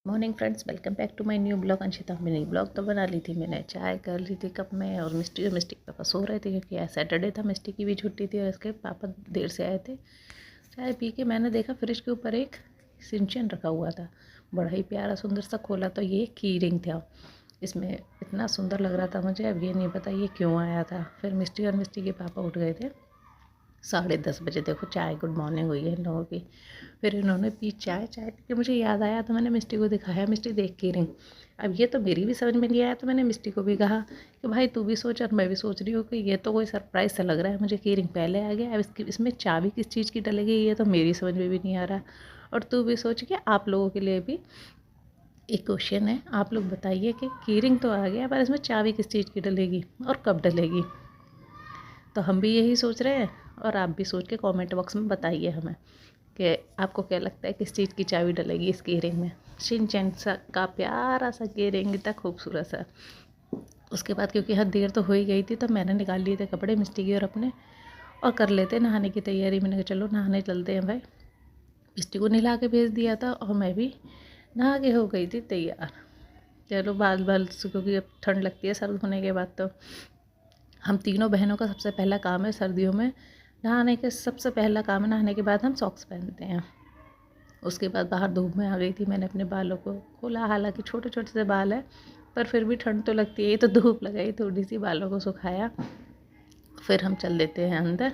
Morning friends, welcome back to my new blog. Anshita mini blog तो बना ली थी मैंने, चाय कर ली थी कप में। और मिस्टी पापा सो रहे थे क्योंकि आज सैटरडे था, मिस्टी की भी छुट्टी थी और इसके पापा देर से आए थे। चाय पी के मैंने देखा फ्रिज के ऊपर एक सिंचन रखा हुआ था, बड़ा ही प्यारा सुंदर सा। खोला तो ये की रिंग था, इसमें इतना सुंदर लग रहा था मुझे, अब ये नहीं पता ये क्यों आया था। फिर मिस्टी और मिस्टी के पापा उठ गए थे 10:30 बजे। देखो चाय गुड मॉर्निंग हुई है इन लोगों की। फिर इन्होंने पी चाय पी के मुझे याद आया तो मैंने मिस्टी को दिखाया, मिस्टी देख की रिंग। अब ये तो मेरी भी समझ में नहीं आया तो मैंने मिस्टी को भी कहा कि भाई तू भी सोच और मैं भी सोच रही हूँ कि ये तो कोई सरप्राइज सा लग रहा है मुझे। की रिंग पहले आ गया, अब इसमें चाबी किस चीज़ की डलेगी ये तो मेरी समझ में भी नहीं आ रहा। और तू भी सोच के आप लोगों के लिए भी एक क्वेश्चन है, आप लोग बताइए कि की रिंग तो आ गया पर इसमें चाबी किस चीज़ की डलेगी और कब डलेगी। तो हम भी यही सोच रहे हैं और आप भी सोच के कमेंट बॉक्स में बताइए हमें कि आपको क्या लगता है किस चीज़ की चाबी डलेगी इस कीरिंग में। शिनचैन सा का प्यारा सा कीरिंग, इतना खूबसूरत सा। उसके बाद क्योंकि हद देर तो हो ही गई थी तो मैंने निकाल लिए थे कपड़े मिस्टी के और अपने, और कर लेते नहाने की तैयारी। मैंने कहा चलो नहाने चलते हैं भाई। मिस्टी को नहला के भेज दिया था और मैं भी नहा के हो गई थी तैयार। चलो बाल बाल क्योंकि अब ठंड लगती है सर्द होने के बाद, तो हम तीनों बहनों का सबसे पहला काम है सर्दियों में नहाने के, सबसे पहला काम है नहाने के बाद हम सॉक्स पहनते हैं। उसके बाद बाहर धूप में आ गई थी, मैंने अपने बालों को खोला, हालांकि छोटे छोटे से बाल है पर फिर भी ठंड तो लगती है, ये तो धूप लगाई थोड़ी सी, बालों को सुखाया। फिर हम चल देते हैं अंदर।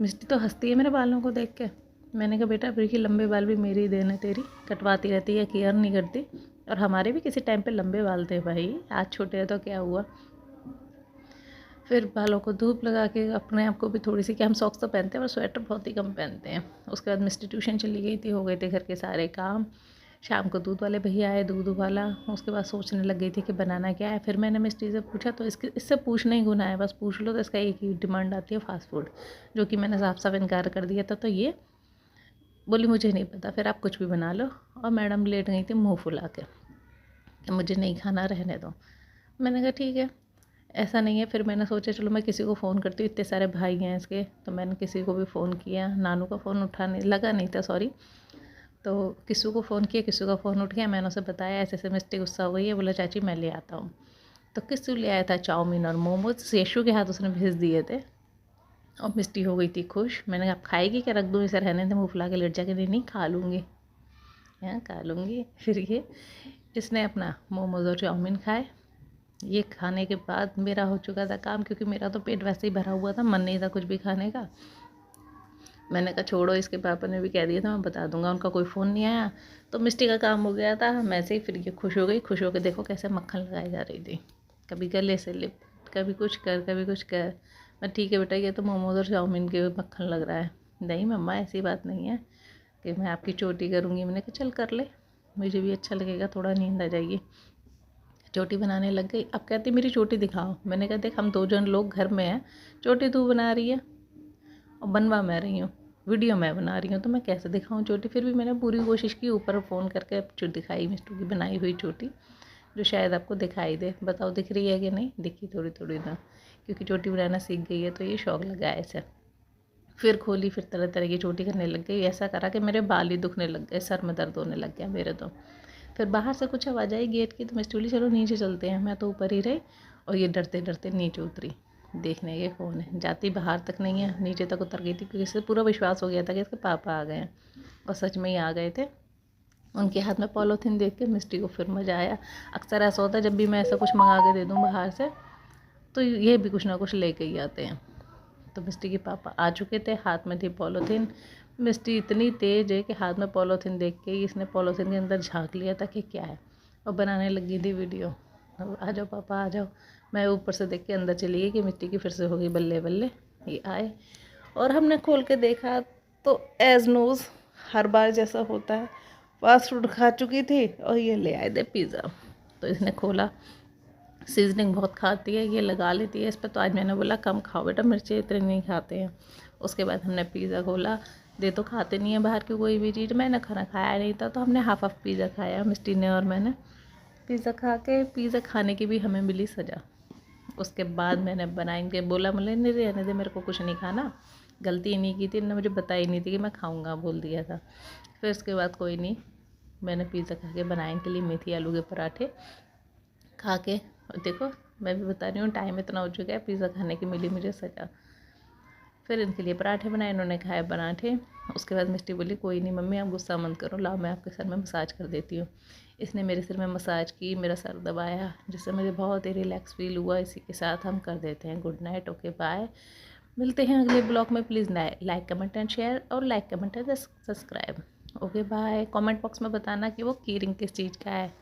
मिस्टी तो हंसती है मेरे बालों को देख के। मैंने कहा बेटा अभी की लंबे बाल भी मेरी देन है, तेरी कटवाती रहती है, केयर नहीं करती। और हमारे भी किसी टाइम पे लंबे बाल थे भाई, आज छोटे हैं तो क्या हुआ। फिर बालों को धूप लगा के अपने आप को भी थोड़ी सी, कि हम सॉक्स तो पहनते हैं और स्वेटर बहुत ही कम पहनते हैं। उसके बाद मिस्टी ट्यूशन चली गई थी, हो गए थे घर के सारे काम। शाम को दूध वाले भैया आए, दूध उबाला। उसके बाद सोचने लग गई थी कि बनाना क्या है। फिर मैंने मिस्टी से पूछा तो इससे पूछना ही गुनाह है, बस पूछ लो तो इसका एक ही डिमांड आती है, फास्ट फूड, जो कि मैंने साफ साफ इनकार कर दिया था। तो ये बोली मुझे नहीं पता, फिर आप कुछ भी बना लो। और मैडम लेट गई थी मुँह फुला के कि मुझे नहीं खाना, रहने दो। मैंने कहा ठीक है, ऐसा नहीं है। फिर मैंने सोचा चलो मैं किसी को फ़ोन करती हूँ, इतने सारे भाई हैं इसके, तो मैंने किसी को भी फ़ोन किया। नानू का फ़ोन उठाने लगा नहीं था, सॉरी। तो किसी को फ़ोन किया, किसी का फ़ोन उठ गया। मैंने उसे बताया ऐसे ऐसे मिस्टी गुस्सा हो गई है, बोला चाची मैं ले आता हूँ। तो किसी ले आया था चाउमीन और मोमोज, शेषु के हाथ उसने भेज दिए थे। और मिस्टी हो गई थी खुश। मैंने कहा आप खाएगी क्या, रख दूँ इसे, रहने दे, मुँह फुला के लेट जाके। नहीं नहीं खा लूँगी, हाँ खा लूँगी। फिर ये इसने अपना मोमोज और चाउमीन खाए। ये खाने के बाद मेरा हो चुका था काम, क्योंकि मेरा तो पेट वैसे ही भरा हुआ था, मन नहीं था कुछ भी खाने का। मैंने कहा छोड़ो, इसके पापा ने भी कह दिया था मैं बता दूंगा, उनका कोई फ़ोन नहीं आया। तो मिस्टी का काम हो गया था, मैं से ही। फिर ये खुश हो गई, खुश होकर देखो कैसे मक्खन लगाई जा रही थी, कभी गले से लिप, कभी कुछ कर कभी कुछ कर। मैं ठीक है बेटा, ये तो मोमोज और चाउमीन के मक्खन लग रहा है। नहीं मम्मा ऐसी बात नहीं है कि मैं आपकी चोटी करूँगी। मैंने कहा चल कर ले, मुझे भी अच्छा लगेगा, थोड़ा नींद आ जाएगी। चोटी बनाने लग गई। अब कहती मेरी चोटी दिखाओ। मैंने कहा देख हम 2 जन लोग घर में हैं, चोटी तू बना रही है और बनवा मैं रही हूँ, वीडियो मैं बना रही हूँ, तो मैं कैसे दिखाऊँ चोटी। फिर भी मैंने पूरी कोशिश की, ऊपर फ़ोन करके जो दिखाई मिस्टू की बनाई हुई चोटी, जो शायद आपको दिखाई दे। बताओ दिख रही है कि नहीं, दिखी थोड़ी थोड़ी ना, क्योंकि चोटी बनाना सीख गई है तो ये शौक लगा है ऐसे। फिर खोली, फिर तरह तरह की चोटी करने लग गई। ऐसा करा कि मेरे बाल ही दुखने लग गए, सर में दर्द होने लग गया मेरे तो। फिर बाहर से कुछ आवाज़ आई गेट की, तो मिस्टी बोली चलो नीचे चलते हैं। मैं तो ऊपर ही रही और ये डरते डरते नीचे उतरी, देखने के कौन है। जाती बाहर तक नहीं है, नीचे तक उतर गई थी, क्योंकि इससे पूरा विश्वास हो गया था कि इसके पापा आ गए हैं। और सच में ही आ गए थे। उनके हाथ में पॉलीथीन देख के मिस्टी को फिर मज़ा आया। अक्सर ऐसा होता है जब भी मैं ऐसा कुछ मंगा के दे दूँ बाहर से, तो ये भी कुछ ना कुछ लेके ही आते हैं। तो मिस्टी के पापा आ चुके थे, हाथ में थी पॉलीथीन। मिस्टी इतनी तेज़ है कि हाथ में पॉलीथीन देख के ही इसने पॉलीथीन के अंदर झांक लिया था कि क्या है, और बनाने लगी थी वीडियो। अब आ जाओ पापा आ जाओ। मैं ऊपर से देख के अंदर चली गई कि मिट्टी की फिर से हो गई बल्ले बल्ले। ये आए और हमने खोल के देखा तो एज नोज हर बार जैसा होता है, फास्ट फूड खा चुकी थी और ये ले आए थे पिज़्ज़ा। तो इसने खोला, सीजनिंग बहुत खाती है, ये लगा लेती है इस पर। तो आज मैंने बोला कम खाओ बेटा, मिर्ची इतनी नहीं खाते हैं। उसके बाद हमने पिज़्ज़ा खोला, दे तो खाते नहीं है बाहर की कोई भी चीज़। मैंने खाना खाया नहीं था तो हमने हाफ पिज़्ज़ा खाया, मिस्टी ने और मैंने। पिज़्ज़ा खा के, पिज़्ज़ा खाने की भी हमें मिली सज़ा। उसके बाद मैंने बनाई के बोला मुझे नहीं रहने दे, मेरे को कुछ नहीं खाना। गलती नहीं की थी, इन्होंने मुझे बताई नहीं थी कि मैं खाऊंगा, बोल दिया था। फिर उसके बाद कोई नहीं, मैंने पिज़्ज़ा खा के बनाए इनके लिए मेथी आलू के पराठे खा के। और देखो मैं भी बता रही हूँ टाइम इतना हो चुका है, पिज़्ज़ा खाने की मिली मुझे सजा। फिर इनके लिए पराठे बनाए, इन्होंने खाए पराठे। उसके बाद मिष्टी बोली कोई नहीं मम्मी आप गुस्सा मत करो, लाओ मैं आपके सर में मसाज कर देती हूँ। इसने मेरे सिर में मसाज की, मेरा सर दबाया, जिससे मुझे बहुत ही रिलैक्स फील हुआ। इसी के साथ हम कर देते हैं गुड नाइट। ओके बाय, मिलते हैं अगले ब्लॉग में। Please like comment and share, और like comment and subscribe. Okay bye. Comment box में बताना कि वो की रिंग किस चीज़ का है।